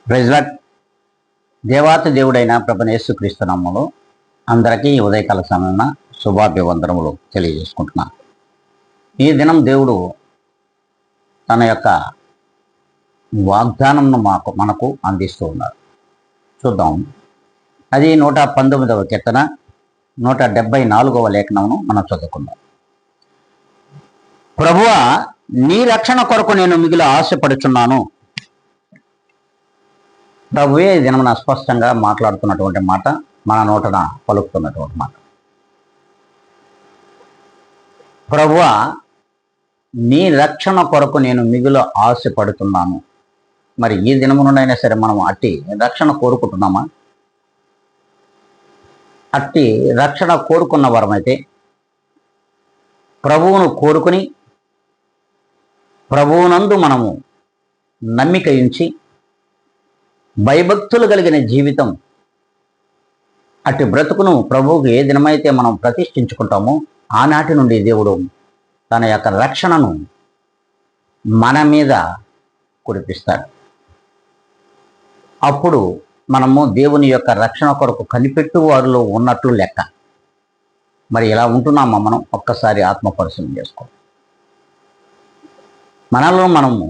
Praise lord. దేవాతి దేవుడైన ప్రభువైన యేసుక్రీస్తు నామములో అందరికీ ఉదయకాల సమయమున శుభాభివందనములు తెలియజేసుకుంటున్నాను. ఈ దినం దేవుడు తన యొక్క వాగ్దానంను మనకు అందిస్తూ ఉన్నారు. చూద్దాం. అది 119వ కీర్తన 174వ లేఖనమును మనం చదువుకుందాం. ప్రభువా, నీ రక్షణ కొరకు నేను మిగిలి ఆశపడుచున్నాను. ప్రభువే ఈ దినమున స్పష్టంగా మాట్లాడుతున్నటువంటి మాట, మన నోటన పలుకుతున్నటువంటి మాట. ప్రభువా, నీ రక్షణ కొరకు నేను మిగులు ఆశపడుతున్నాను. మరి ఈ దినమునైనా సరే మనం అట్టి రక్షణ కోరుకుంటున్నామా? అట్టి రక్షణ కోరుకున్న వరమైతే ప్రభువును కోరుకుని ప్రభువునందు మనము నమ్మిక ఉంచి భయభక్తులు కలిగిన జీవితం, అట్టి బ్రతుకును ప్రభువుకు ఏ దినమైతే మనం ప్రతిష్ఠించుకుంటామో ఆనాటి నుండి దేవుడు తన యొక్క రక్షణను మన మీద కురిపిస్తాడు. అప్పుడు మనము దేవుని యొక్క రక్షణ కొరకు కనిపెట్టు వారిలో ఉన్నట్లు లెక్క. మరి ఇలా ఉంటున్నామా మనం? ఒక్కసారి ఆత్మపరిశీలన చేసుకో. మనలో మనము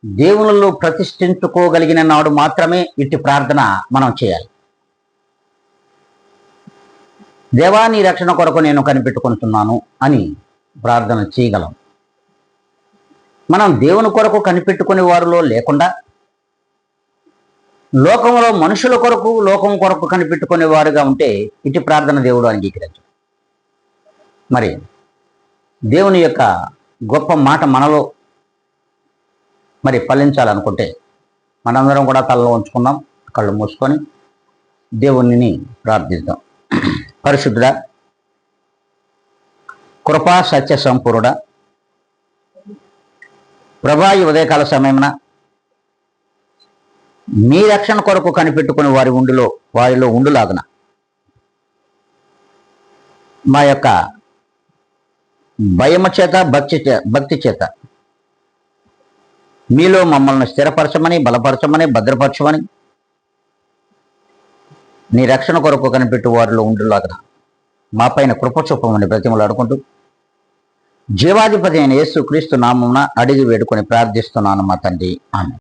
దేవునిలో ప్రతిష్ఠించుకోగలిగిన నాడు మాత్రమే ఇట్టి ప్రార్థన మనం చేయాలి. దేవా, నీ రక్షణ కొరకు నేను కనిపెట్టుకుంటున్నాను అని ప్రార్థన చేయగలం. మనం దేవుని కొరకు కనిపెట్టుకునే వారిలో లేకుండా లోకంలో మనుషుల కొరకు, లోకం కొరకు కనిపెట్టుకునే వారుగా ఉంటే ఇటు ప్రార్థన దేవుడు అంగీకరించు. మరి దేవుని యొక్క గొప్ప మాట మనలో మరి ఫలించాలనుకుంటే మనందరం కూడా తలలో ఉంచుకుందాం, కళ్ళు మూసుకొని దేవునిని ప్రార్థిద్దాం. పరిశుద్ధుడా, కృపా సత్య సంపూర్ణుడా, ప్రభా, ఈ ఉదయకాల సమయమున మీ రక్షణ కొరకు కనిపెట్టుకుని వారిలో ఉండులాగున మా యొక్క భయము చేత, భక్తి చేత మీలో మమ్మల్ని స్థిరపరచమని, బలపరచమని, భద్రపరచమని, నీ రక్షణ కొరకు కనిపెట్టు వారిలో ఉండులాగున మా పైన కృప చూపమని బ్రతిమలాడుకుంటూ జీవాధిపతి అయిన యేసుక్రీస్తు నామమున అడిగి వేడుకొని ప్రార్థిస్తున్నాను మా తండ్రి. ఆమేన్.